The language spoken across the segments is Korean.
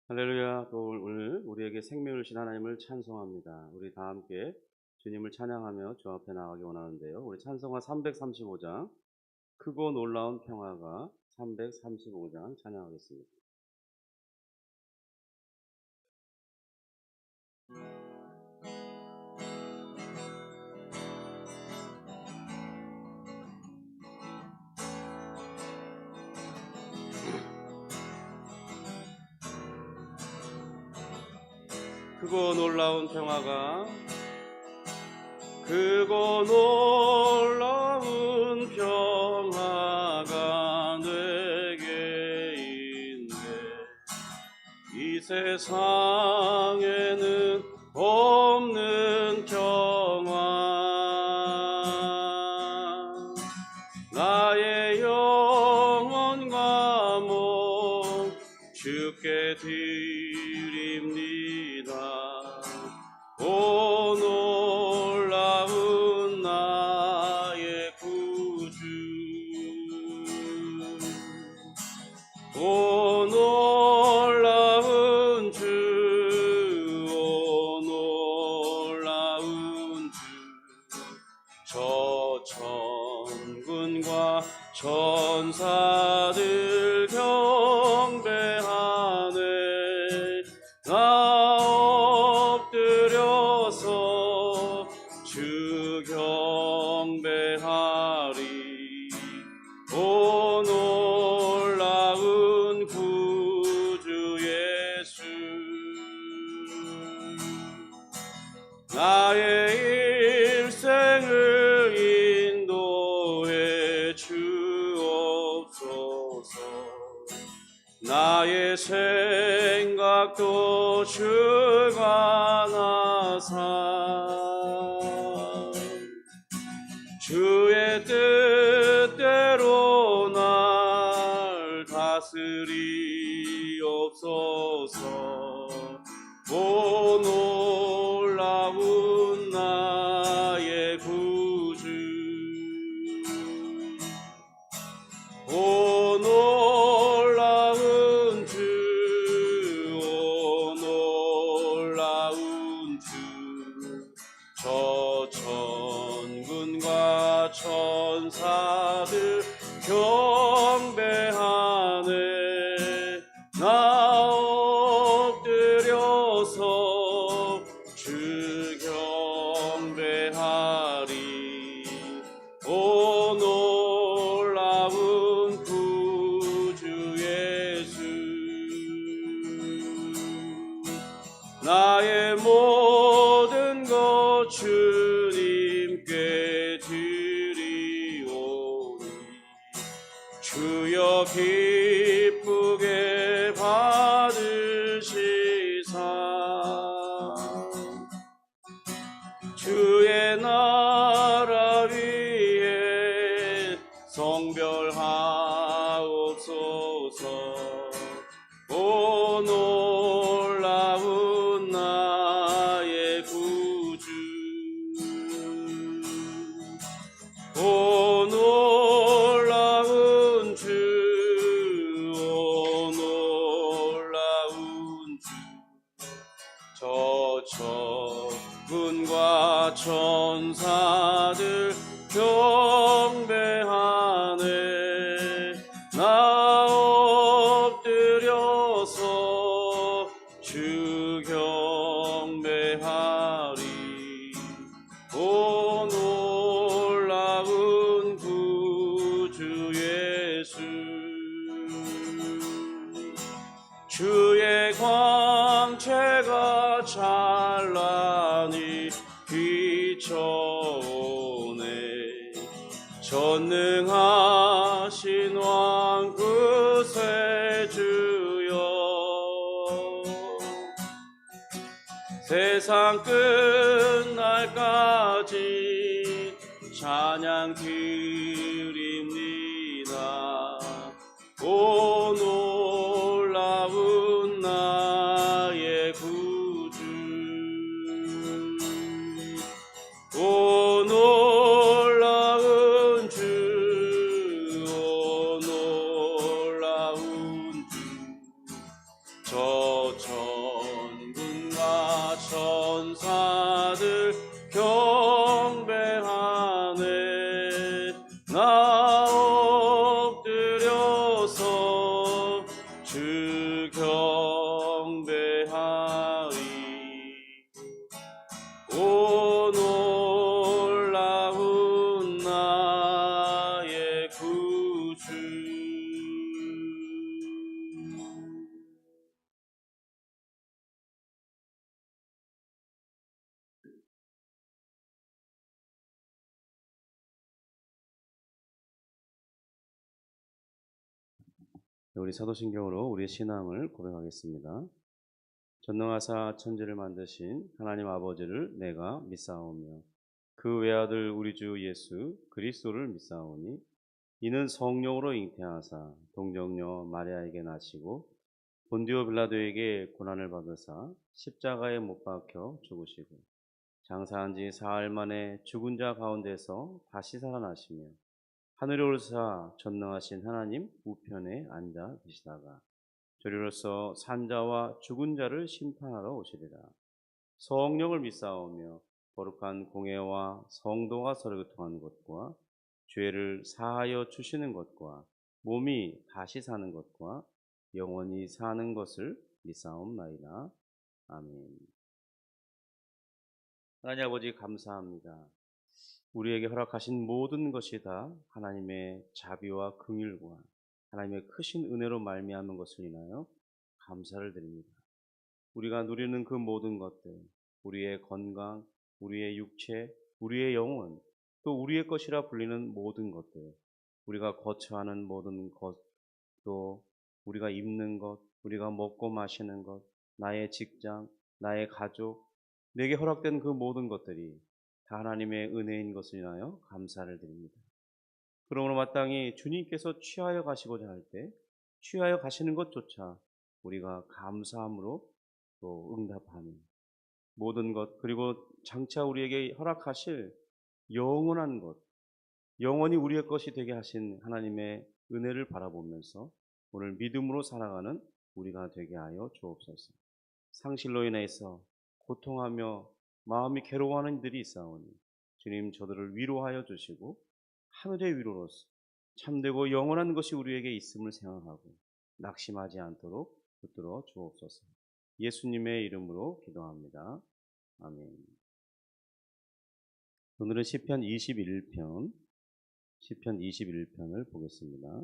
할렐루야. 또 오늘 우리에게 생명을 주신 하나님을 찬송합니다. 우리 다 함께 주님을 찬양하며 주 앞에 나가기 원하는데요. 우리 찬송가 335장 크고 놀라운 평화가 335장 찬양하겠습니다. 크고 놀라운 평화가 크고 놀라운 평화가 내게 있네. 이 세상에는 없는 평화, 나의 영혼과 몸 주께 드립니다. 오 놀라운 나의 구주, 오 놀라운 주, 오 놀라운 주, 저 천군과 천사들 경배하네. 나 엎드려서 주 경배하리. 오 놀라운 구주 예수, 나의 일생을 인도해 주옵소서. 나의 생각도 주관하사 주의 뜻대로 날 다스리옵소서. 오 놀라운 나의 구주, 오 놀라운 주, 오 놀라운 주, 저 천군과 천사들 경배하네. 나 엎드려서 주 경배하리. 오 놀라운 구주 예수, 나의 모든 것 주님께 드리오니 주여 기쁘게 받으시사 주의 나라 위에 성별하옵소서. 오 놀라운 나의 구주, 오 놀라운 주, 오 놀라운 주, 저 천군과 천사들 경배하네. 나 엎드려서 주 경배하리. 오 놀라운 구주 예수, 주의 광채가 찬란히 비춰오네. 전능하신 왕 구세주여, 세상 끝날까지 찬양 드립니다. 오 놀라운 나의 구주, 오 놀라운 주, 오 놀라운 주, 저 천군과 천사들 경배하네. 나 엎드려서 주 경배하리. 오 놀라운 나의 구주. 우리 사도신경으로 우리의 신앙을 고백하겠습니다. 전능하사 천지를 만드신 하나님 아버지를 내가 믿사오며 그 외아들 우리 주 예수 그리스도를 믿사오니 이는 성령으로 잉태하사 동정녀 마리아에게 나시고 본디오 빌라도에게 고난을 받으사 십자가에 못 박혀 죽으시고 장사한 지 사흘 만에 죽은 자 가운데서 다시 살아나시며 하늘에 오르사 전능하신 하나님 우편에 앉아 계시다가 저리로서 산자와 죽은 자를 심판하러 오시리라. 성령을 믿사오며 거룩한 공회와 성도가 서로 교통하는 것과 죄를 사하여 주시는 것과 몸이 다시 사는 것과 영원히 사는 것을 믿사옵나이다. 아멘. 하나님 아버지 감사합니다. 우리에게 허락하신 모든 것이 다 하나님의 자비와 긍휼과 하나님의 크신 은혜로 말미암은 것을 인하여 감사를 드립니다. 우리가 누리는 그 모든 것들, 우리의 건강, 우리의 육체, 우리의 영혼, 또 우리의 것이라 불리는 모든 것들, 우리가 거처하는 모든 것, 또 우리가 입는 것, 우리가 먹고 마시는 것, 나의 직장, 나의 가족, 내게 허락된 그 모든 것들이 다 하나님의 은혜인 것을 인하여 감사를 드립니다. 그러므로 마땅히 주님께서 취하여 가시고자 할 때 취하여 가시는 것조차 우리가 감사함으로 또 응답하는 모든 것, 그리고 장차 우리에게 허락하실 영원한 것, 영원히 우리의 것이 되게 하신 하나님의 은혜를 바라보면서 오늘 믿음으로 살아가는 우리가 되게 하여 주옵소서. 상실로 인해서 고통하며 마음이 괴로워하는 이들이 있사오니 주님 저들을 위로하여 주시고 하늘의 위로로서 참되고 영원한 것이 우리에게 있음을 생각하고 낙심하지 않도록 붙들어 주옵소서. 예수님의 이름으로 기도합니다. 아멘. 오늘은 시편 21편을 보겠습니다.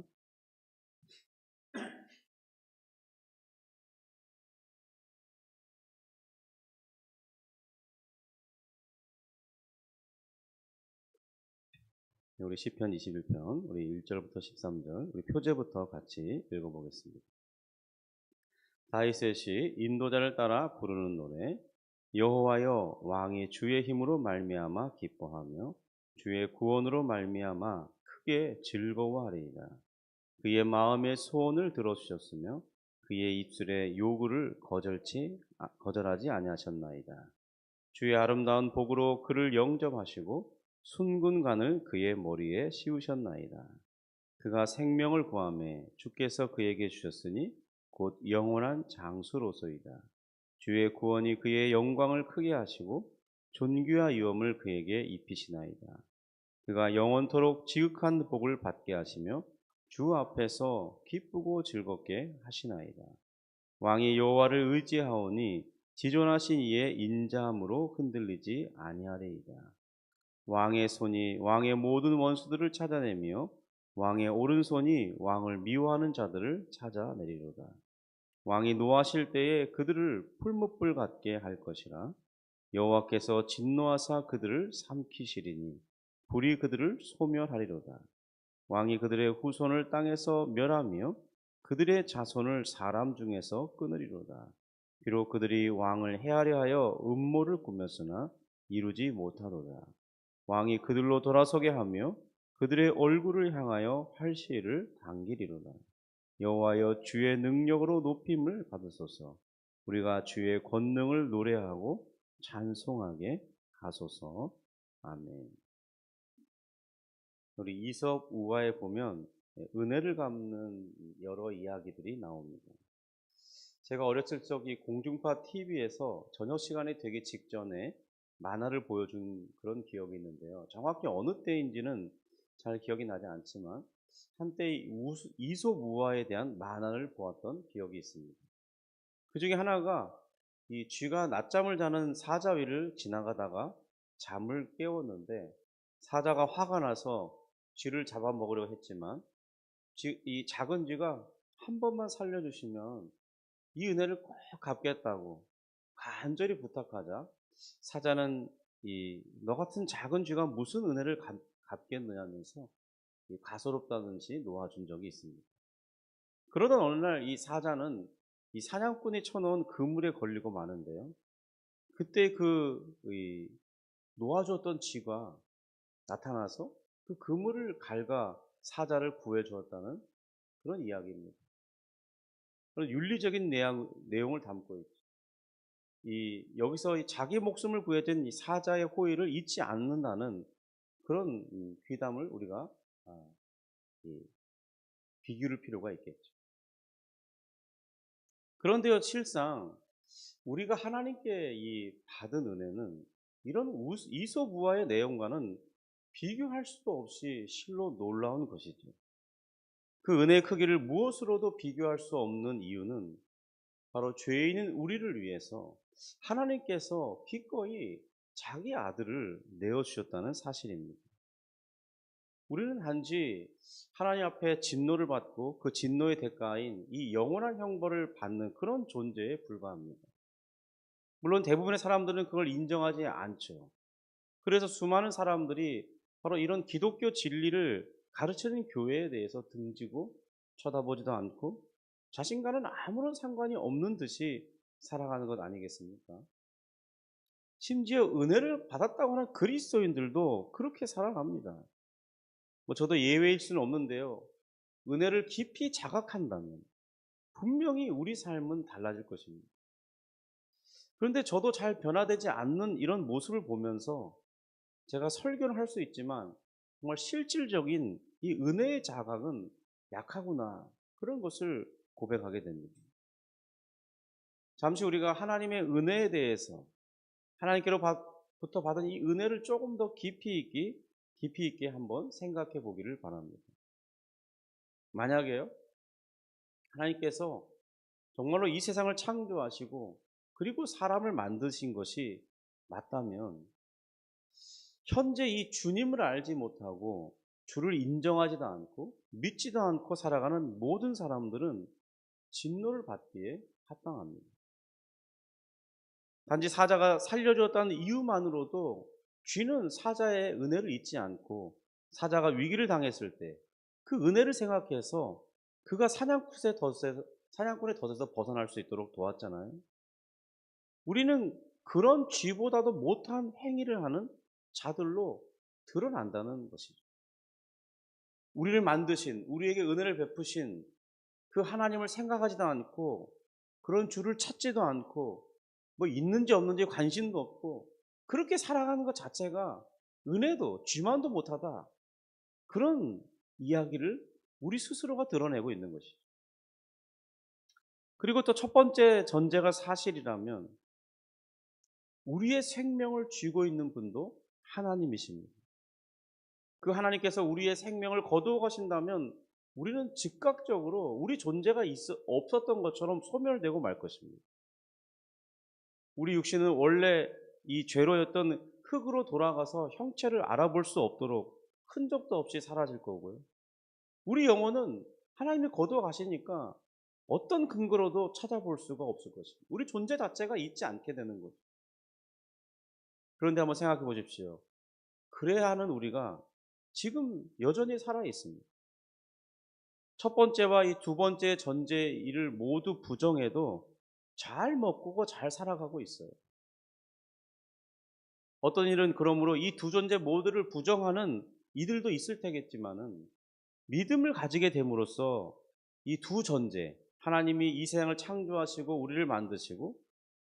우리 시편 21편, 우리 1절부터 13절, 우리 표제부터 같이 읽어보겠습니다. 다윗의 인도자를 따라 부르는 노래. 여호와여, 왕이 주의 힘으로 말미암아 기뻐하며 주의 구원으로 말미암아 크게 즐거워하리이다. 그의 마음의 소원을 들어주셨으며 그의 입술의 요구를 거절하지 아니하셨나이다. 주의 아름다운 복으로 그를 영접하시고 순군관을 그의 머리에 씌우셨나이다. 그가 생명을 구하매 주께서 그에게 주셨으니 곧 영원한 장수로소이다. 주의 구원이 그의 영광을 크게 하시고 존귀와 위엄을 그에게 입히시나이다. 그가 영원토록 지극한 복을 받게 하시며 주 앞에서 기쁘고 즐겁게 하시나이다. 왕이 여호와를 의지하오니 지존하신 이의 인자함으로 흔들리지 아니하리이다. 왕의 손이 왕의 모든 원수들을 찾아내며 왕의 오른손이 왕을 미워하는 자들을 찾아내리로다. 왕이 노하실 때에 그들을 풀무불 같게 할 것이라. 여호와께서 진노하사 그들을 삼키시리니 불이 그들을 소멸하리로다. 왕이 그들의 후손을 땅에서 멸하며 그들의 자손을 사람 중에서 끊으리로다. 비록 그들이 왕을 해하려 하여 음모를 꾸몄으나 이루지 못하도다. 왕이 그들로 돌아서게 하며 그들의 얼굴을 향하여 활시를 당기리로다. 여호와여, 주의 능력으로 높임을 받으소서. 우리가 주의 권능을 노래하고 찬송하게 하소서. 아멘. 우리 이석 우화에 보면 은혜를 갚는 여러 이야기들이 나옵니다. 제가 어렸을 적 이 공중파 TV에서 저녁 시간이 되기 직전에 만화를 보여준 그런 기억이 있는데요. 정확히 어느 때인지는 잘 기억이 나지 않지만 한때 이솝우화에 대한 만화를 보았던 기억이 있습니다. 그중에 하나가 이 쥐가 낮잠을 자는 사자 위를 지나가다가 잠을 깨웠는데, 사자가 화가 나서 쥐를 잡아먹으려고 했지만 이 작은 쥐가 한 번만 살려주시면 이 은혜를 꼭 갚겠다고 간절히 부탁하자, 사자는 너 같은 작은 쥐가 무슨 은혜를 갚겠느냐면서 가소롭다는 듯이 놓아준 적이 있습니다. 그러던 어느 날 이 사자는 이 사냥꾼이 쳐놓은 그물에 걸리고 마는데요. 그때 놓아주었던 쥐가 나타나서 그 그물을 갈가 사자를 구해 주었다는 그런 이야기입니다. 그런 윤리적인 내용을 담고 있죠. 여기서 자기 목숨을 구해준 이 사자의 호의를 잊지 않는다는 그런 귀담을 우리가 아, 이 비교할 필요가 있겠죠. 그런데요, 실상 우리가 하나님께 받은 은혜는 이런 이솝우화의 내용과는 비교할 수도 없이 실로 놀라운 것이죠. 그 은혜의 크기를 무엇으로도 비교할 수 없는 이유는 바로 죄인인 우리를 위해서 하나님께서 기꺼이 자기 아들을 내어주셨다는 사실입니다. 우리는 단지 하나님 앞에 진노를 받고 그 진노의 대가인 이 영원한 형벌을 받는 그런 존재에 불과합니다. 물론 대부분의 사람들은 그걸 인정하지 않죠. 그래서 수많은 사람들이 바로 이런 기독교 진리를 가르치는 교회에 대해서 등지고 쳐다보지도 않고 자신과는 아무런 상관이 없는 듯이 살아가는 것 아니겠습니까? 심지어 은혜를 받았다고 하는 그리스도인들도 그렇게 살아갑니다. 저도 예외일 수는 없는데요. 은혜를 깊이 자각한다면 분명히 우리 삶은 달라질 것입니다. 그런데 저도 잘 변화되지 않는 이런 모습을 보면서 제가 설교를 할 수 있지만 정말 실질적인 이 은혜의 자각은 약하구나, 그런 것을 고백하게 됩니다. 잠시 우리가 하나님의 은혜에 대해서 하나님께로부터 받은 이 은혜를 조금 더 깊이 있게 한번 생각해 보기를 바랍니다. 만약에요, 하나님께서 정말로 이 세상을 창조하시고 그리고 사람을 만드신 것이 맞다면 현재 이 주님을 알지 못하고 주를 인정하지도 않고 믿지도 않고 살아가는 모든 사람들은 진노를 받기에 합당합니다. 단지 사자가 살려주었다는 이유만으로도 쥐는 사자의 은혜를 잊지 않고 사자가 위기를 당했을 때 그 은혜를 생각해서 그가 사냥꾼의 덫에서 벗어날 수 있도록 도왔잖아요. 우리는 그런 쥐보다도 못한 행위를 하는 자들로 드러난다는 것이죠. 우리를 만드신, 우리에게 은혜를 베푸신 그 하나님을 생각하지도 않고 그런 주를 찾지도 않고 있는지 없는지 관심도 없고 그렇게 살아가는 것 자체가 은혜도 쥐만도 못하다, 그런 이야기를 우리 스스로가 드러내고 있는 것이죠. 그리고 또 첫 번째 전제가 사실이라면 우리의 생명을 쥐고 있는 분도 하나님이십니다. 그 하나님께서 우리의 생명을 거두어 가신다면 우리는 즉각적으로 우리 존재가 없었던 것처럼 소멸되고 말 것입니다. 우리 육신은 원래 이 죄로였던 흙으로 돌아가서 형체를 알아볼 수 없도록 흔적도 없이 사라질 거고요. 우리 영혼은 하나님이 거두어 가시니까 어떤 근거로도 찾아볼 수가 없을 것입니다. 우리 존재 자체가 있지 않게 되는 거죠. 그런데 한번 생각해 보십시오. 그래야 하는 우리가 지금 여전히 살아 있습니다. 첫 번째와 이 두 번째 전제 이를 모두 부정해도 잘 먹고 잘 살아가고 있어요. 어떤 일은 그러므로 이 두 존재 모두를 부정하는 이들도 있을 테겠지만은 믿음을 가지게 됨으로써 이 두 전제, 하나님이 이 세상을 창조하시고 우리를 만드시고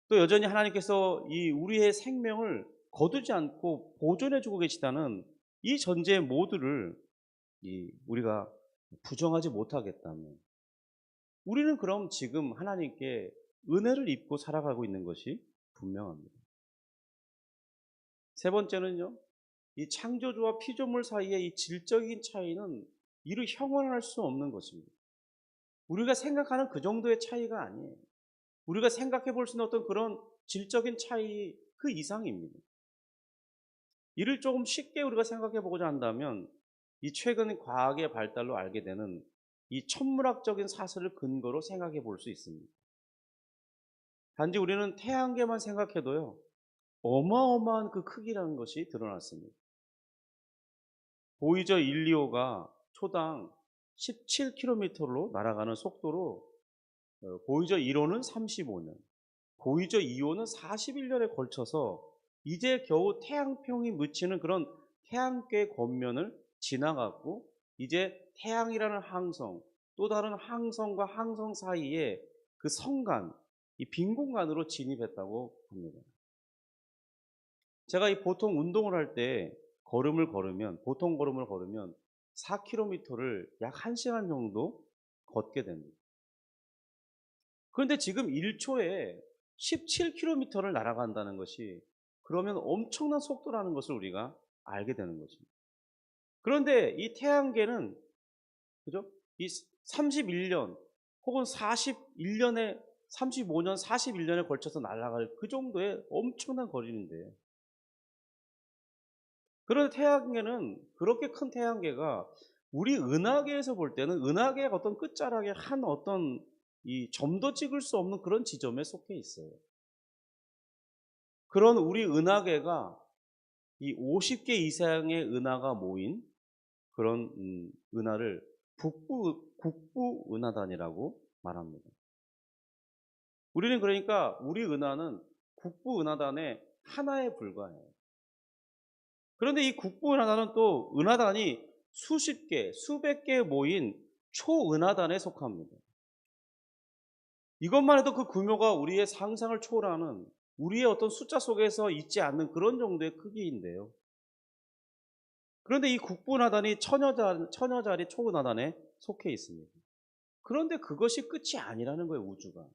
또 여전히 하나님께서 이 우리의 생명을 거두지 않고 보존해 주고 계시다는 이 전제 모두를 우리가 부정하지 못하겠다면 우리는 그럼 지금 하나님께 은혜를 입고 살아가고 있는 것이 분명합니다. 세 번째는요. 이 창조주와 피조물 사이의 이 질적인 차이는 이루 형언할 수 없는 것입니다. 우리가 생각하는 그 정도의 차이가 아니에요. 우리가 생각해 볼 수 있는 어떤 그런 질적인 차이 그 이상입니다. 이를 조금 쉽게 우리가 생각해 보고자 한다면 이 최근 과학의 발달로 알게 되는 이 천문학적인 사실을 근거로 생각해 볼 수 있습니다. 단지 우리는 태양계만 생각해도요. 어마어마한 그 크기라는 것이 드러났습니다. 보이저 1, 2호가 초당 17km로 날아가는 속도로 보이저 1호는 35년, 보이저 2호는 41년에 걸쳐서 이제 겨우 태양평이 묻히는 그런 태양계 겉면을 지나갔고 이제 태양이라는 항성, 또 다른 항성과 항성 사이에 그 성간, 이 빈 공간으로 진입했다고 합니다. 제가 이 보통 운동을 할 때 보통 걸음을 걸으면 4km를 약 1시간 정도 걷게 됩니다. 그런데 지금 1초에 17km를 날아간다는 것이 그러면 엄청난 속도라는 것을 우리가 알게 되는 것입니다. 그런데 이 태양계는 그죠? 이 31년 혹은 41년에 35년, 41년에 걸쳐서 날아갈 그 정도의 엄청난 거리인데 그런 태양계는 그렇게 큰 태양계가 우리 은하계에서 볼 때는 은하계의 어떤 끝자락에 한 어떤 이 점도 찍을 수 없는 그런 지점에 속해 있어요. 그런 우리 은하계가 이 50개 이상의 은하가 모인 그런 은하를 국부 은하단이라고 말합니다. 우리는 그러니까 우리 은하는 국부 은하단의 하나에 불과해요. 그런데 이 국부 은하단은 또 은하단이 수십 개, 수백 개 모인 초은하단에 속합니다. 이것만 해도 그 규모가 우리의 상상을 초월하는 우리의 어떤 숫자 속에서 있지 않는 그런 정도의 크기인데요. 그런데 이 국부은하단이 천여자리 초은하단에 속해 있습니다. 그런데 그것이 끝이 아니라는 거예요, 우주가.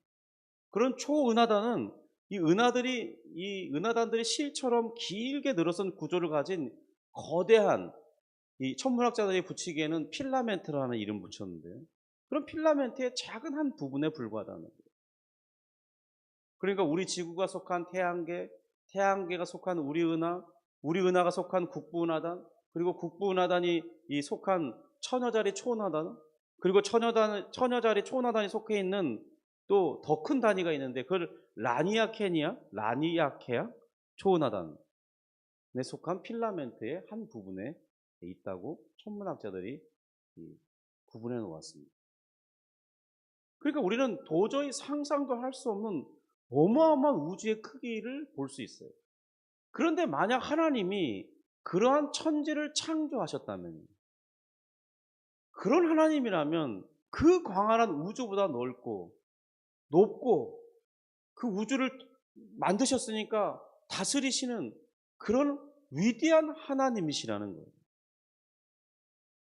그런 초은하단은 이 은하단들이 실처럼 길게 늘어선 구조를 가진 거대한 이 천문학자들이 붙이기에는 필라멘트라는 이름 붙였는데요. 그런 필라멘트의 작은 한 부분에 불과하다는 거예요. 그러니까 우리 지구가 속한 태양계, 태양계가 속한 우리 은하가 속한 국부은하단, 그리고 국부은하단이 이 속한 천여자리 초은하단, 그리고 천여자리 초은하단이 속해 있는 또 더 큰 단위가 있는데 그걸 라니아케아 초은하단에 속한 필라멘트의 한 부분에 있다고 천문학자들이 구분해 놓았습니다. 그러니까 우리는 도저히 상상도 할 수 없는 어마어마한 우주의 크기를 볼 수 있어요. 그런데 만약 하나님이 그러한 천지를 창조하셨다면, 그런 하나님이라면 그 광활한 우주보다 넓고 높고 그 우주를 만드셨으니까 다스리시는 그런 위대한 하나님이시라는 거예요.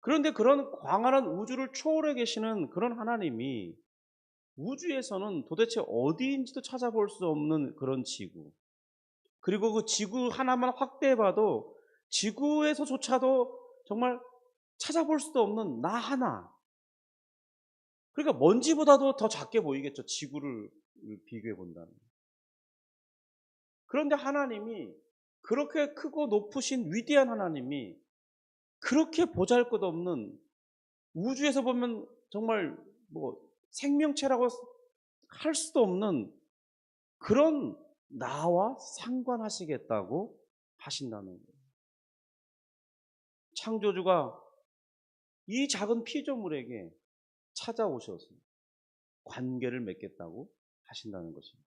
그런데 그런 광활한 우주를 초월해 계시는 그런 하나님이 우주에서는 도대체 어디인지도 찾아볼 수 없는 그런 지구, 그리고 그 지구 하나만 확대해봐도 지구에서조차도 정말 찾아볼 수도 없는 나 하나, 그러니까 먼지보다도 더 작게 보이겠죠, 지구를 비교해 본다면. 그런데 하나님이, 그렇게 크고 높으신 위대한 하나님이 그렇게 보잘것없는, 우주에서 보면 정말 뭐 생명체라고 할 수도 없는 그런 나와 상관하시겠다고 하신다는 거예요. 창조주가 이 작은 피조물에게 찾아오셔서 관계를 맺겠다고 하신다는 것입니다.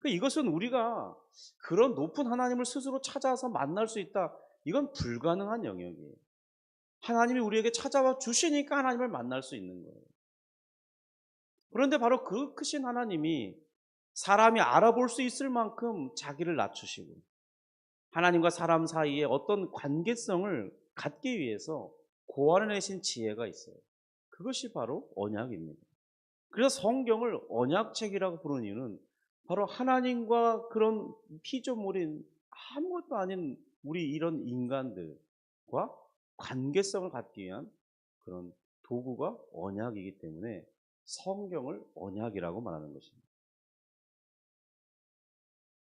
이것은 우리가 그런 높은 하나님을 스스로 찾아서 만날 수 있다, 이건 불가능한 영역이에요. 하나님이 우리에게 찾아와 주시니까 하나님을 만날 수 있는 거예요. 그런데 바로 그 크신 하나님이 사람이 알아볼 수 있을 만큼 자기를 낮추시고 하나님과 사람 사이에 어떤 관계성을 갖기 위해서 고안해내신 지혜가 있어요. 그것이 바로 언약입니다. 그래서 성경을 언약책이라고 부르는 이유는 바로 하나님과 그런 피조물인 아무것도 아닌 우리 이런 인간들과 관계성을 갖기 위한 그런 도구가 언약이기 때문에 성경을 언약이라고 말하는 것입니다.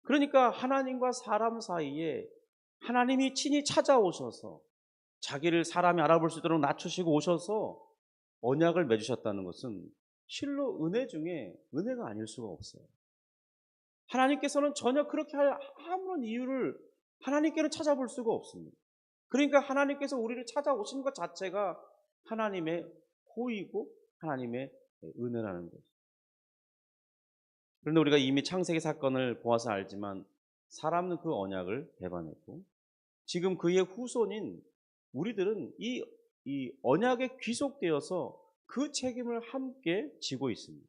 그러니까 하나님과 사람 사이에 하나님이 친히 찾아오셔서 자기를 사람이 알아볼 수 있도록 낮추시고 오셔서 언약을 맺으셨다는 것은 실로 은혜 중에 은혜가 아닐 수가 없어요. 하나님께서는 전혀 그렇게 할 아무런 이유를 하나님께는 찾아볼 수가 없습니다. 그러니까 하나님께서 우리를 찾아오시는 것 자체가 하나님의 호의고 하나님의 은혜라는 거죠. 그런데 우리가 이미 창세기 사건을 보아서 알지만 사람은 그 언약을 배반했고 지금 그의 후손인 우리들은 이 언약에 귀속되어서 그 책임을 함께 지고 있습니다.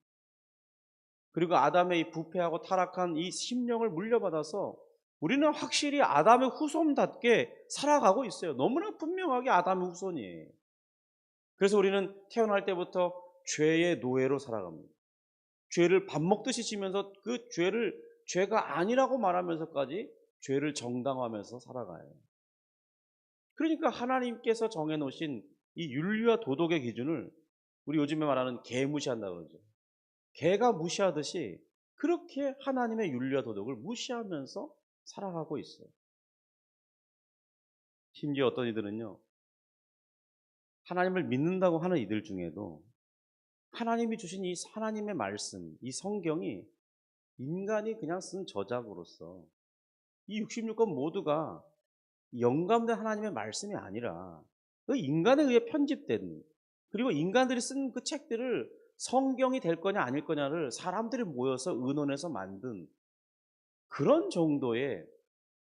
그리고 아담의 이 부패하고 타락한 이 심령을 물려받아서 우리는 확실히 아담의 후손답게 살아가고 있어요. 너무나 분명하게 아담의 후손이에요. 그래서 우리는 태어날 때부터 죄의 노예로 살아갑니다. 죄를 밥 먹듯이 지면서 그 죄를 죄가 아니라고 말하면서까지 죄를 정당화하면서 살아가요. 그러니까 하나님께서 정해놓으신 이 윤리와 도덕의 기준을 우리 요즘에 말하는 개 무시한다고 그러죠. 개가 무시하듯이 그렇게 하나님의 윤리와 도덕을 무시하면서 살아가고 있어요. 심지어 어떤 이들은요, 하나님을 믿는다고 하는 이들 중에도 하나님이 주신 이 하나님의 말씀, 이 성경이 인간이 그냥 쓴 저작으로서 이 66권 모두가 영감된 하나님의 말씀이 아니라 그 인간에 의해 편집된 그리고 인간들이 쓴 그 책들을 성경이 될 거냐 아닐 거냐를 사람들이 모여서 의논해서 만든 그런 정도의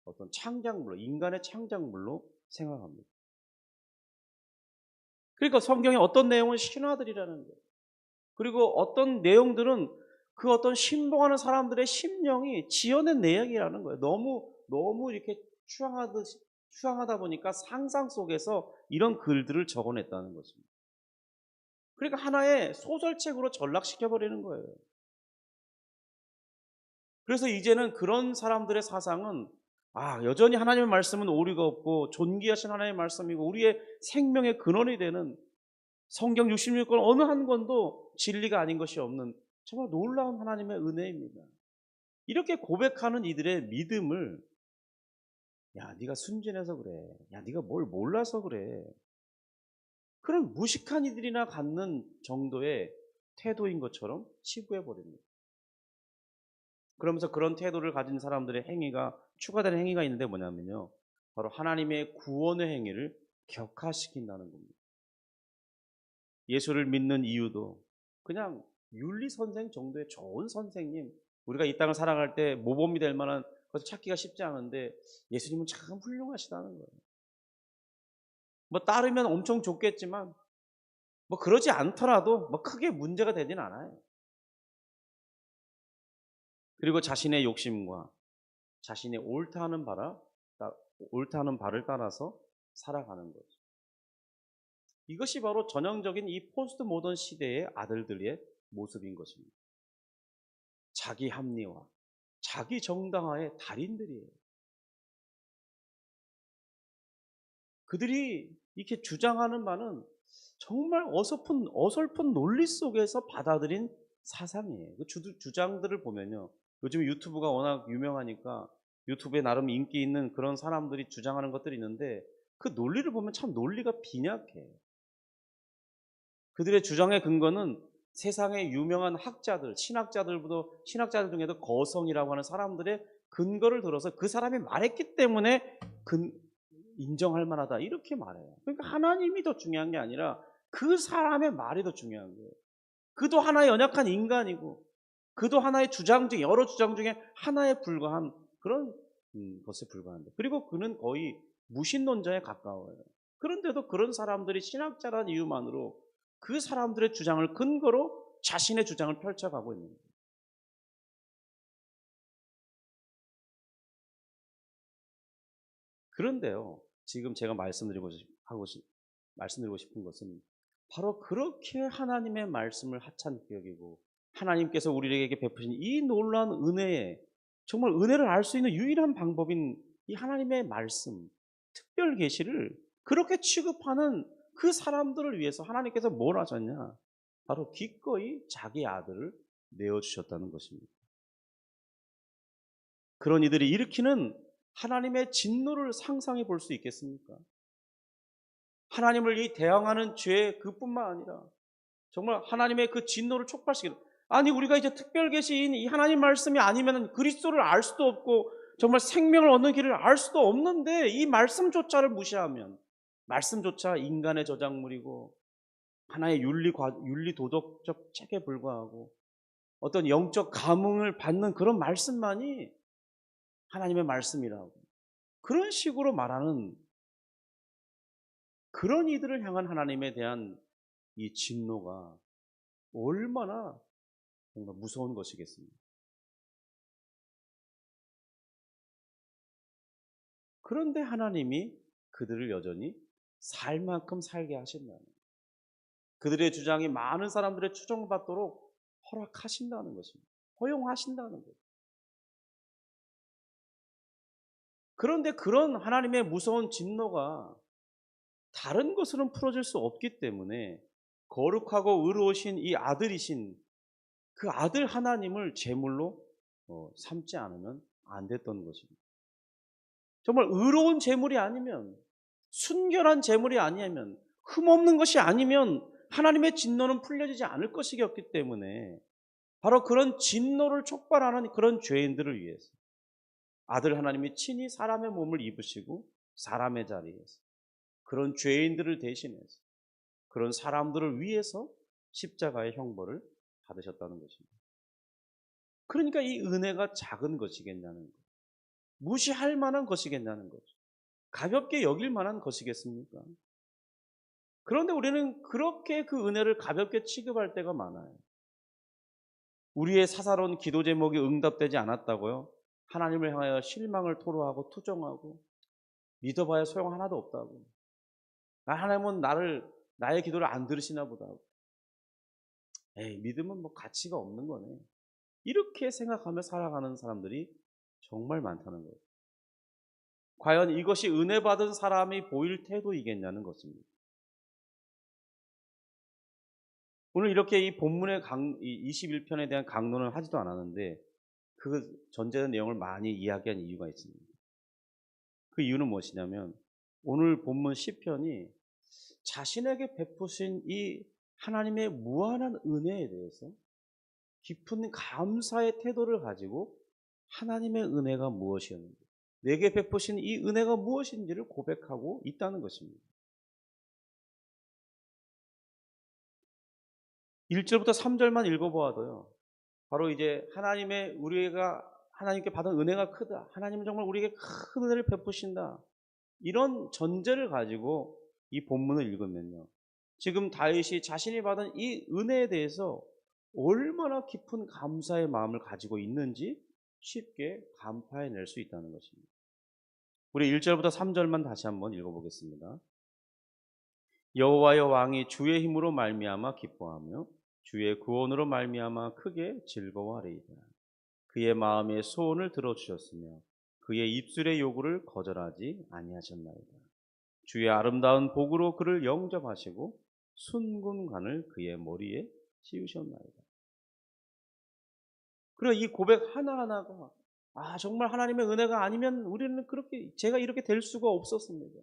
어떤 창작물로 인간의 창작물로 생각합니다. 그러니까 성경의 어떤 내용은 신화들이라는 거예요. 그리고 어떤 내용들은 그 어떤 신봉하는 사람들의 심령이 지어낸 내용이라는 거예요. 너무 이렇게 추앙하다 보니까 상상 속에서 이런 글들을 적어냈다는 것입니다. 그러니까 하나의 소설책으로 전락시켜버리는 거예요. 그래서 이제는 그런 사람들의 사상은 여전히 하나님의 말씀은 오류가 없고 존귀하신 하나님의 말씀이고 우리의 생명의 근원이 되는 성경 66권 어느 한 권도 진리가 아닌 것이 없는 정말 놀라운 하나님의 은혜입니다. 이렇게 고백하는 이들의 믿음을 네가 순진해서 그래. 네가 뭘 몰라서 그래. 그런 무식한 이들이나 갖는 정도의 태도인 것처럼 치부해 버립니다. 그러면서 그런 태도를 가진 사람들의 행위가 추가되는 행위가 있는데 뭐냐면요. 바로 하나님의 구원의 행위를 격화시킨다는 겁니다. 예수를 믿는 이유도 그냥 윤리 선생 정도의 좋은 선생님, 우리가 이 땅을 살아갈 때 모범이 될 만한 것을 찾기가 쉽지 않은데 예수님은 참 훌륭하시다는 거예요. 뭐 따르면 엄청 좋겠지만 뭐 그러지 않더라도 뭐 크게 문제가 되진 않아요. 그리고 자신의 욕심과 자신의 옳다 하는 바를 따라서 살아가는 거죠. 이것이 바로 전형적인 이 포스트 모던 시대의 아들들의 모습인 것입니다. 자기 합리화, 자기 정당화의 달인들이에요. 그들이 이렇게 주장하는 바는 정말 어설픈 논리 속에서 받아들인 사상이에요. 그 주장들을 보면요. 요즘 유튜브가 워낙 유명하니까 유튜브에 나름 인기 있는 그런 사람들이 주장하는 것들이 있는데 그 논리를 보면 참 논리가 빈약해요. 그들의 주장의 근거는 세상의 유명한 신학자들 중에도 거성이라고 하는 사람들의 근거를 들어서 그 사람이 말했기 때문에 인정할 만하다 이렇게 말해요. 그러니까 하나님이 더 중요한 게 아니라 그 사람의 말이 더 중요한 거예요. 그도 하나의 연약한 인간이고 그도 하나의 여러 주장 중에 하나에 불과한 그런 것에 불과한데 그리고 그는 거의 무신론자에 가까워요. 그런데도 그런 사람들이 신학자라는 이유만으로 그 사람들의 주장을 근거로 자신의 주장을 펼쳐가고 있는 거예요. 그런데요, 지금 제가 말씀드리고 싶은 것은 바로 그렇게 하나님의 말씀을 하찮게 여기고 하나님께서 우리에게 베푸신 이 놀라운 은혜에 정말 은혜를 알 수 있는 유일한 방법인 이 하나님의 말씀, 특별 계시를 그렇게 취급하는 그 사람들을 위해서 하나님께서 뭘 하셨냐? 바로 기꺼이 자기 아들을 내어주셨다는 것입니다. 그런 이들이 일으키는 하나님의 진노를 상상해 볼 수 있겠습니까? 하나님을 이 대항하는 죄 그뿐만 아니라 정말 하나님의 그 진노를 촉발시키는, 아니 우리가 이제 특별 계시인 이 하나님 말씀이 아니면 그리스도를 알 수도 없고 정말 생명을 얻는 길을 알 수도 없는데 이 말씀조차를 무시하면, 말씀조차 인간의 저작물이고 하나의 윤리 도덕적 책에 불과하고 어떤 영적 감흥을 받는 그런 말씀만이 하나님의 말씀이라고 그런 식으로 말하는 그런 이들을 향한 하나님에 대한 이 진노가 얼마나 뭔가 무서운 것이겠습니까? 그런데 하나님이 그들을 여전히 살 만큼 살게 하신다는 거예요. 그들의 주장이 많은 사람들의 추종받도록 허락하신다는 것입니다. 허용하신다는 거예요. 그런데 그런 하나님의 무서운 진노가 다른 것으로는 풀어질 수 없기 때문에 거룩하고 의로우신 이 아들이신 그 아들 하나님을 제물로 삼지 않으면 안 됐던 것입니다. 정말 의로운 제물이 아니면, 순결한 제물이 아니면, 흠없는 것이 아니면 하나님의 진노는 풀려지지 않을 것이었기 때문에 바로 그런 진노를 촉발하는 그런 죄인들을 위해서 아들 하나님이 친히 사람의 몸을 입으시고 사람의 자리에서 그런 죄인들을 대신해서 그런 사람들을 위해서 십자가의 형벌을 받으셨다는 것입니다. 그러니까 이 은혜가 작은 것이겠냐는 거예요. 무시할 만한 것이겠냐는 거죠. 가볍게 여길 만한 것이겠습니까? 그런데 우리는 그렇게 그 은혜를 가볍게 취급할 때가 많아요. 우리의 사사로운 기도 제목이 응답되지 않았다고요? 하나님을 향하여 실망을 토로하고 투정하고 믿어봐야 소용 하나도 없다고. 하나님은 나의 기도를 안 들으시나 보다. 에이, 믿음은 뭐 가치가 없는 거네. 이렇게 생각하며 살아가는 사람들이 정말 많다는 거예요. 과연 이것이 은혜 받은 사람이 보일 태도이겠냐는 것입니다. 오늘 이렇게 이 본문의 21편에 대한 강론을 하지도 않았는데 그 전제된 내용을 많이 이야기한 이유가 있습니다. 그 이유는 무엇이냐면 오늘 본문 시편이 자신에게 베푸신 이 하나님의 무한한 은혜에 대해서 깊은 감사의 태도를 가지고 하나님의 은혜가 무엇이었는지, 내게 베푸신 이 은혜가 무엇인지를 고백하고 있다는 것입니다. 1절부터 3절만 읽어보아도요. 바로 이제 우리가 하나님께 받은 은혜가 크다. 하나님은 정말 우리에게 큰 은혜를 베푸신다. 이런 전제를 가지고 이 본문을 읽으면요. 지금 다윗이 자신이 받은 이 은혜에 대해서 얼마나 깊은 감사의 마음을 가지고 있는지 쉽게 간파해낼 수 있다는 것입니다. 우리 1절부터 3절만 다시 한번 읽어보겠습니다. 여호와여, 왕이 주의 힘으로 말미암아 기뻐하며 주의 구원으로 말미암아 크게 즐거워하리이다. 그의 마음의 소원을 들어주셨으며 그의 입술의 요구를 거절하지 아니하셨나이다. 주의 아름다운 복으로 그를 영접하시고 순금관을 그의 머리에 씌우셨나이다. 그리고 이 고백 하나하나가 정말 하나님의 은혜가 아니면 우리는 제가 이렇게 될 수가 없었습니다.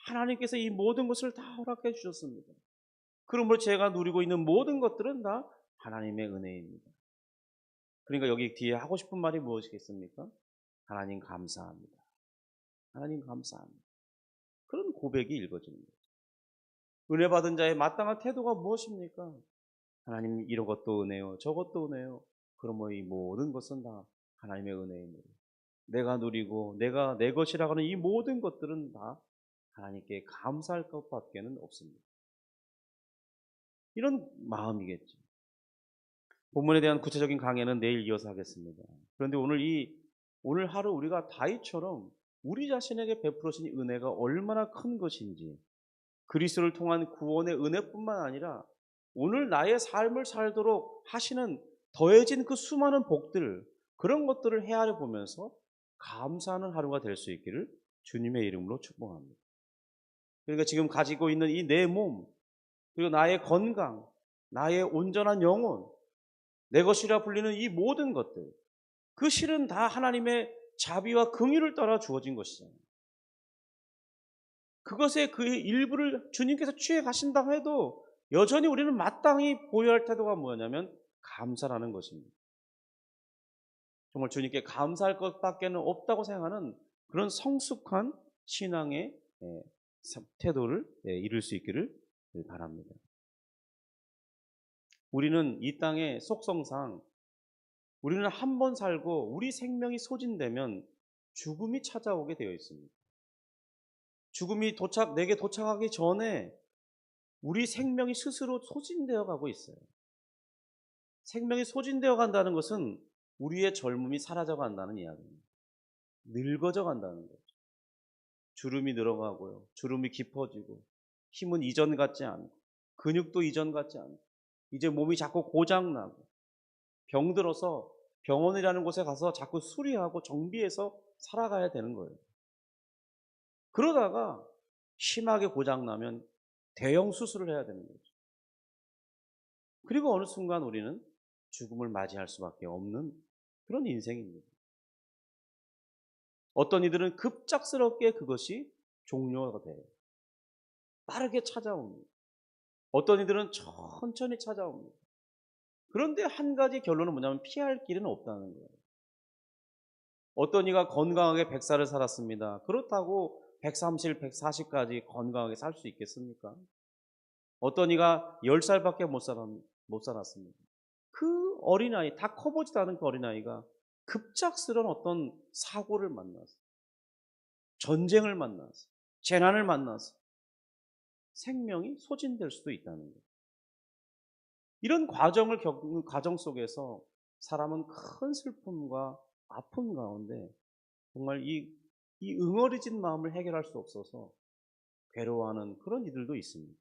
하나님께서 이 모든 것을 다 허락해 주셨습니다. 그러므로 제가 누리고 있는 모든 것들은 다 하나님의 은혜입니다. 그러니까 여기 뒤에 하고 싶은 말이 무엇이겠습니까? 하나님 감사합니다. 하나님 감사합니다. 그런 고백이 읽어집니다. 은혜 받은 자의 마땅한 태도가 무엇입니까? 하나님 이런 것도 은혜요, 저것도 은혜요. 그러므로 이 모든 것은 다 하나님의 은혜입니다. 내가 누리고 내가 내 것이라고 하는 이 모든 것들은 다 하나님께 감사할 것밖에는 없습니다. 이런 마음이겠죠. 본문에 대한 구체적인 강해는 내일 이어서 하겠습니다. 그런데 오늘 하루 우리가 다윗처럼 우리 자신에게 베풀어진 은혜가 얼마나 큰 것인지 그리스도를 통한 구원의 은혜뿐만 아니라 오늘 나의 삶을 살도록 하시는 더해진 그 수많은 복들, 그런 것들을 헤아려 보면서 감사하는 하루가 될 수 있기를 주님의 이름으로 축복합니다. 그러니까 지금 가지고 있는 이 내 몸, 그리고 나의 건강, 나의 온전한 영혼, 내 것이라 불리는 이 모든 것들, 그 실은 다 하나님의 자비와 긍휼을 따라 주어진 것이잖아요. 그것의 그 일부를 주님께서 취해 가신다고 해도 여전히 우리는 마땅히 보여야 할 태도가 뭐냐면 감사라는 것입니다. 정말 주님께 감사할 것밖에는 없다고 생각하는 그런 성숙한 신앙의 태도를 이룰 수 있기를 바랍니다. 우리는 이 땅의 속성상 우리는 한 번 살고 우리 생명이 소진되면 죽음이 찾아오게 되어 있습니다. 죽음이 내게 도착하기 전에 우리 생명이 스스로 소진되어 가고 있어요. 생명이 소진되어 간다는 것은 우리의 젊음이 사라져 간다는 이야기입니다. 늙어져 간다는 거죠. 주름이 늘어가고요. 주름이 깊어지고 힘은 이전 같지 않고 근육도 이전 같지 않고 이제 몸이 자꾸 고장나고 병들어서 병원이라는 곳에 가서 자꾸 수리하고 정비해서 살아가야 되는 거예요. 그러다가 심하게 고장나면 대형 수술을 해야 되는 거죠. 그리고 어느 순간 우리는 죽음을 맞이할 수밖에 없는 그런 인생입니다. 어떤 이들은 급작스럽게 그것이 종료가 돼요. 빠르게 찾아옵니다. 어떤 이들은 천천히 찾아옵니다. 그런데 한 가지 결론은 뭐냐면 피할 길은 없다는 거예요. 어떤 이가 건강하게 100살을 살았습니다. 그렇다고 130, 140까지 건강하게 살 수 있겠습니까? 어떤 이가 10살밖에 못 살았습니다. 그 어린아이, 다 커보지도 않은 그 어린아이가 급작스러운 어떤 사고를 만나서, 전쟁을 만나서, 재난을 만나서 생명이 소진될 수도 있다는 거예요. 이런 과정을 겪는 과정 속에서 사람은 큰 슬픔과 아픔 가운데 정말 이 응어리진 마음을 해결할 수 없어서 괴로워하는 그런 이들도 있습니다.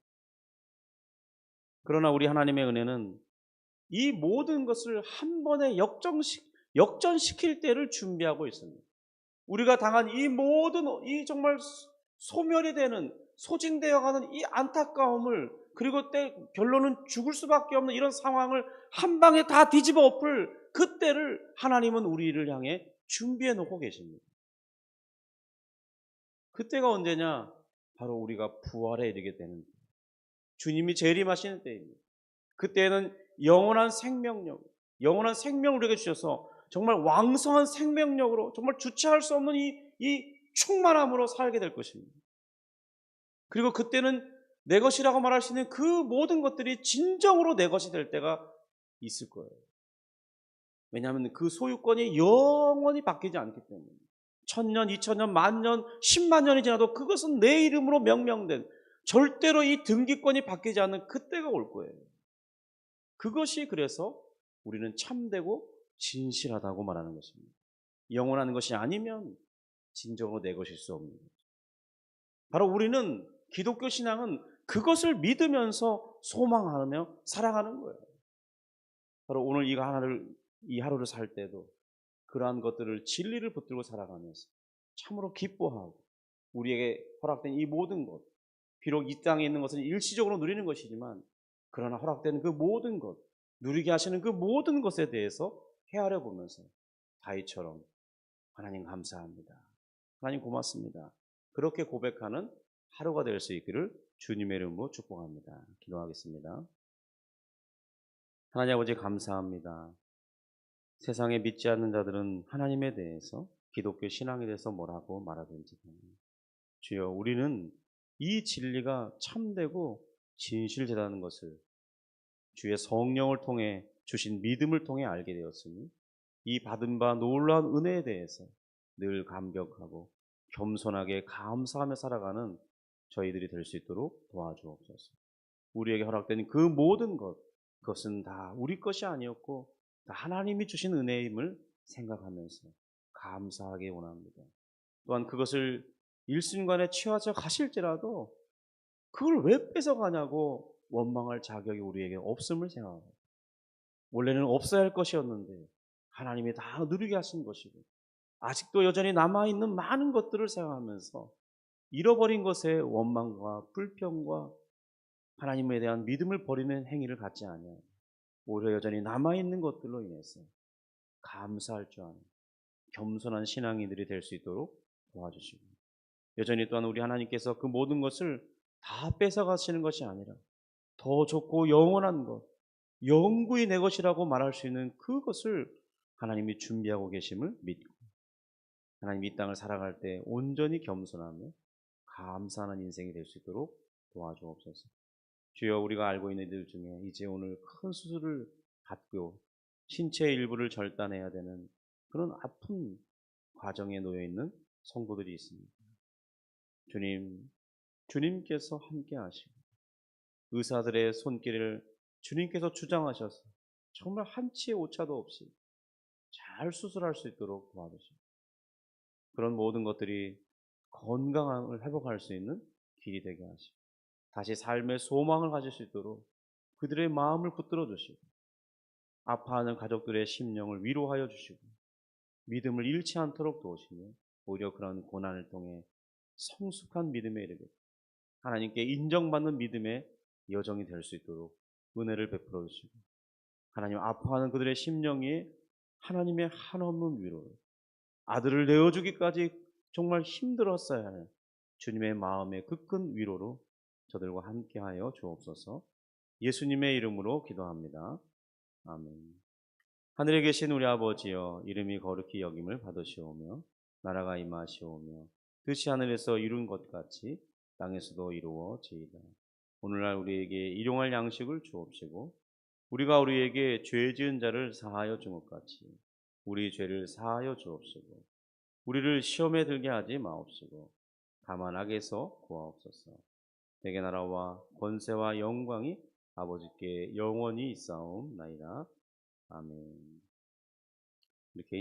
그러나 우리 하나님의 은혜는 이 모든 것을 한 번에 역전시킬 때를 준비하고 있습니다. 우리가 당한 이 모든 이 정말 소멸이 되는 소진되어 가는 이 안타까움을 그리고 결론은 죽을 수밖에 없는 이런 상황을 한 방에 다 뒤집어 엎을 그때를 하나님은 우리를 향해 준비해 놓고 계십니다. 그때가 언제냐? 바로 우리가 부활에 이르게 되는 주님이 재림하시는 때입니다. 그때는 영원한 생명을 우리에게 주셔서 정말 왕성한 생명력으로 정말 주체할 수 없는 이 충만함으로 살게 될 것입니다. 그리고 그때는 내 것이라고 말할 수 있는 그 모든 것들이 진정으로 내 것이 될 때가 있을 거예요. 왜냐하면 그 소유권이 영원히 바뀌지 않기 때문에 1000년, 2000년, 만년, 10만 년이 지나도 그것은 내 이름으로 명명된 절대로 이 등기권이 바뀌지 않는 그때가 올 거예요. 그것이 그래서 우리는 참되고 진실하다고 말하는 것입니다. 영원한 것이 아니면 진정으로 내 것일 수 없는 거죠. 바로 우리는 기독교 신앙은 그것을 믿으면서 소망하며 살아가는 거예요. 바로 오늘 이 하루를 살 때도 그러한 것들을 진리를 붙들고 살아가면서 참으로 기뻐하고 우리에게 허락된 이 모든 것, 비록 이 땅에 있는 것은 일시적으로 누리는 것이지만 그러나 허락된 그 모든 것, 누리게 하시는 그 모든 것에 대해서 헤아려 보면서 다윗처럼 하나님 감사합니다. 하나님 고맙습니다. 그렇게 고백하는 하루가 될 수 있기를 주님의 이름으로 축복합니다. 기도하겠습니다. 하나님 아버지 감사합니다. 세상에 믿지 않는 자들은 하나님에 대해서 기독교 신앙에 대해서 뭐라고 말하든지 주여 우리는 이 진리가 참되고 진실되다는 것을 주의 성령을 통해 주신 믿음을 통해 알게 되었으니 이 받은 바 놀라운 은혜에 대해서 늘 감격하고 겸손하게 감사하며 살아가는 저희들이 될 수 있도록 도와주옵소서. 우리에게 허락된 그 모든 것, 그것은 다 우리 것이 아니었고 다 하나님이 주신 은혜임을 생각하면서 감사하게 원합니다. 또한 그것을 일순간에 취하져 가실지라도 그걸 왜 뺏어가냐고 원망할 자격이 우리에게 없음을 생각합니다. 원래는 없어야 할 것이었는데 하나님이 다 누리게 하신 것이고 아직도 여전히 남아있는 많은 것들을 생각하면서 잃어버린 것에 원망과 불평과 하나님에 대한 믿음을 버리는 행위를 갖지 아니하고 오히려 여전히 남아있는 것들로 인해서 감사할 줄 아는 겸손한 신앙인들이 될 수 있도록 도와주시고 여전히 또한 우리 하나님께서 그 모든 것을 다 뺏어가시는 것이 아니라 더 좋고 영원한 것, 영구히 내 것이라고 말할 수 있는 그것을 하나님이 준비하고 계심을 믿고 하나님 이 땅을 살아갈 때 온전히 겸손하며 감사하는 인생이 될 수 있도록 도와주옵소서. 주여 우리가 알고 있는 이들 중에 이제 오늘 큰 수술을 받고 신체의 일부를 절단해야 되는 그런 아픈 과정에 놓여 있는 성도들이 있습니다. 주님께서 함께 하시고 의사들의 손길을 주님께서 주장하셔서 정말 한치의 오차도 없이 잘 수술할 수 있도록 도와주시고 그런 모든 것들이 건강을 회복할 수 있는 길이 되게 하시고 다시 삶의 소망을 가질 수 있도록 그들의 마음을 붙들어 주시고 아파하는 가족들의 심령을 위로하여 주시고 믿음을 잃지 않도록 도우시며 오히려 그런 고난을 통해 성숙한 믿음에 이르게 하나님께 인정받는 믿음의 여정이 될 수 있도록 은혜를 베풀어 주시고 하나님 아파하는 그들의 심령이 하나님의 한없는 위로를 아들을 내어주기까지 정말 힘들었어야 할 주님의 마음의 그 큰 위로로 저들과 함께하여 주옵소서. 예수님의 이름으로 기도합니다. 아멘. 하늘에 계신 우리 아버지여 이름이 거룩히 여김을 받으시오며 나라가 임하시오며 뜻이 하늘에서 이룬 것 같이 땅에서도 이루어지이다. 오늘날 우리에게 일용할 양식을 주옵시고 우리가 우리에게 죄 지은 자를 사하여 준 것 같이 우리 죄를 사하여 주옵시고 우리를 시험에 들게 하지 마옵시고 다만 악에서 구하옵소서. 대개 나라와 권세와 영광이 아버지께 영원히 있사옵나이다. 아멘. 이렇게